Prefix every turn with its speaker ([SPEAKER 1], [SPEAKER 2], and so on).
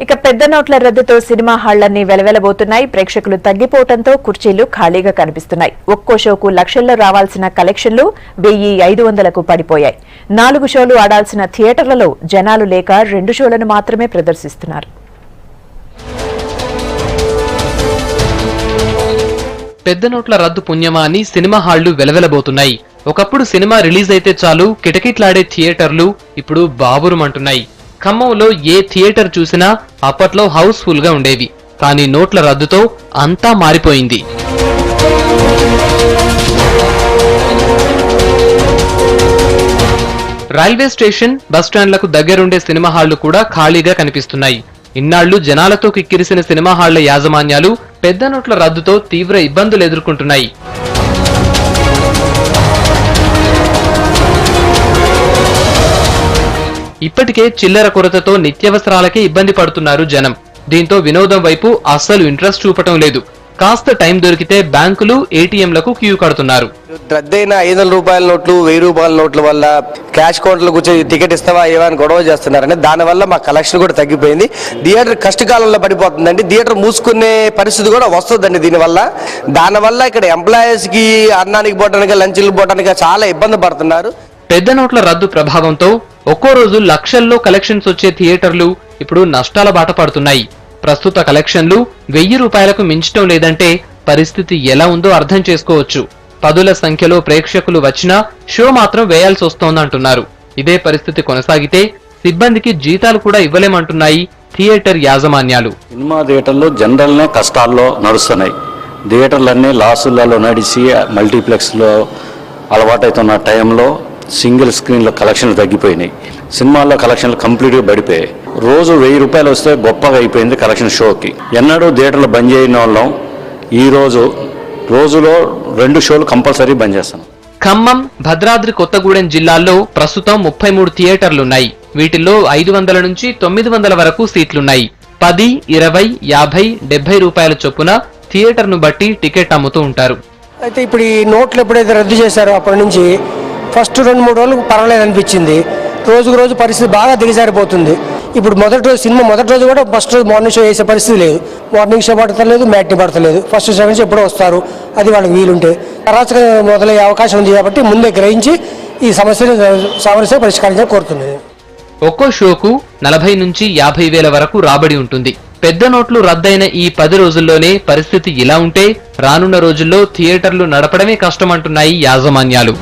[SPEAKER 1] ఇక పెద్ద నోట్ల రద్దుతో సినిమా హాళ్లన్నీ వెలవెలబోతున్నాయి. ప్రేక్షకులు తగ్గిపోవడంతో కుర్చీలు ఖాళీగా కనిపిస్తున్నాయి. ఒక్కో షోకు లక్షల్లో రావాల్సిన కలెక్షన్లు 1500కు పడిపోయాయి. 4 షోలు ఆడాల్సిన థియేటర్లలో జనాలు లేక 2 షోలను మాత్రమే ప్రదర్శిస్తున్నారు.
[SPEAKER 2] పెద్ద నోట్ల రద్దు పుణ్యమా అని సినిమా హాళ్లు వెలవెలబోతున్నాయి. ఒకప్పుడు సినిమా రిలీజ్ అయితే చాలు కిటకిట్లాడే థియేటర్లు ఇప్పుడు బాబురుమంటున్నాయి. ఖమ్మంలో ఏ థియేటర్ చూసినా అప్పట్లో హౌస్ఫుల్ గా ఉండేవి. కానీ నోట్ల రద్దుతో అంతా మారిపోయింది. రైల్వే స్టేషన్, బస్టాండ్లకు దగ్గరుండే సినిమా హాళ్లు కూడా ఖాళీగా కనిపిస్తున్నాయి. ఇన్నాళ్లు జనాలతో కిక్కిరిసిన సినిమా హాళ్ల యాజమాన్యాలు పెద్ద నోట్ల రద్దుతో తీవ్ర ఇబ్బందులు ఎదుర్కొంటున్నాయి. ఇప్పటికే చిల్లర కొరతతో నిత్యావసరాలకే ఇబ్బంది పడుతున్నారు జనం. దీంతో వినోదం వైపు అస్సలు ఇంట్రెస్ట్ చూపటం లేదు. కాస్త టైం దొరికితే బ్యాంకులు, ఏటీఎంలకు క్యూ కడుతున్నారు.
[SPEAKER 3] రద్దయిన 500 రూపాయల నోట్లు, 1000 రూపాయల నోట్ల వల్ల క్యాష్ కౌంటర్లో కూర్చొని టికెట్ ఇస్తావా ఏమని గొడవ చేస్తున్నారని దానివల్ల మా కలెక్షన్ కూడా తగ్గిపోయింది. థియేటర్ కష్టకాలంలో పడిపోతుందండి. థియేటర్ మూసుకునే పరిస్థితి కూడా వస్తుందండి. దానివల్ల ఇక్కడ ఎంప్లాయీస్కి అన్నానికి పోవడానికి, లంచ్లకు పోవడానికి చాలా ఇబ్బంది పడుతున్నారు.
[SPEAKER 2] పెద్ద నోట్ల రద్దు ప్రభావంతో ఒక్కో రోజు లక్షల్లో కలెక్షన్స్ వచ్చే థియేటర్లు ఇప్పుడు నష్టాల బాట పడుతున్నాయి. ప్రస్తుత కలెక్షన్లు 1000 రూపాయలకు మించటం లేదంటే పరిస్థితి ఎలా ఉందో అర్థం చేసుకోవచ్చు. 10ల సంఖ్యలో ప్రేక్షకులు వచ్చినా షో మాత్రం వేయాల్సి వస్తోందంటున్నారు. ఇదే పరిస్థితి కొనసాగితే సిబ్బందికి జీతాలు కూడా ఇవ్వలేమంటున్నాయి థియేటర్ యాజమాన్యాలు.
[SPEAKER 4] సినిమా థియేటర్లు జనరల్నే కష్టాల్లో నడుస్తున్నాయి. థియేటర్లన్నీ లాసులలో నడిచి మల్టీప్లెక్స్లో అలవాటైతున్న టైంలో సింగిల్ స్క్రీన్లో కలెక్షన్లు తగ్గిపోయినాయి. సినిమాల్లో కలెక్షన్లు కంప్లీట్గా పడిపోయాయి. రోజు 1000 రూపాయలు వస్తే గొప్పగా అయిపోయింది కలెక్షన్ షోకి. ఎన్నడూ థియేటర్లు బంద్ చేయని వాళ్ళం ఈ రోజులో 2 షోలు కంపల్సరీ బంద్ చేస్తాం.
[SPEAKER 2] ఖమ్మం, భద్రాద్రి కొత్తగూడెం జిల్లాల్లో ప్రస్తుతం 33 థియేటర్లున్నాయి. వీటిల్లో 500 నుంచి 900 వరకు సీట్లున్నాయి. 10, 20, 50, 70 రూపాయల చొప్పున థియేటర్ను బట్టి టికెట్ అమ్ముతూ ఉంటారు.
[SPEAKER 5] అయితే ఇప్పుడు ఈ నోట్లు ఎప్పుడైతే రద్దు చేశారో అప్పటి నుంచి ఫస్ట్ 2-3 రోజులు పర్వాలేదు అనిపించింది. రోజుకు రోజు పరిస్థితి బాగా దిగజారిపోతుంది. ఇప్పుడు సినిమా మొదటి రోజు కూడా ఫస్ట్ రోజు మార్నింగ్ షో వేసే పరిస్థితి లేదు. మార్నింగ్ షో పడతలేదు, మ్యాట్ని పడతలేదు. ఫస్ట్ సెకండ్ షో ఎప్పుడో వస్తారు, అది వాళ్ళకి వీలుంటే. అరాచక మొదలయ్యే అవకాశం ఉంది కాబట్టి ముందే గ్రహించి ఈ సమస్య పరిష్కరించాలని కోరుతున్నాను.
[SPEAKER 2] ఒక్కో షోకు 40 నుంచి 50 వేల వరకు రాబడి ఉంటుంది. పెద్ద నోట్లు రద్దయిన ఈ 10 రోజుల్లోనే పరిస్థితి ఇలా ఉంటే రానున్న రోజుల్లో థియేటర్లు నడపడమే కష్టమంటున్నాయి యాజమాన్యాలు.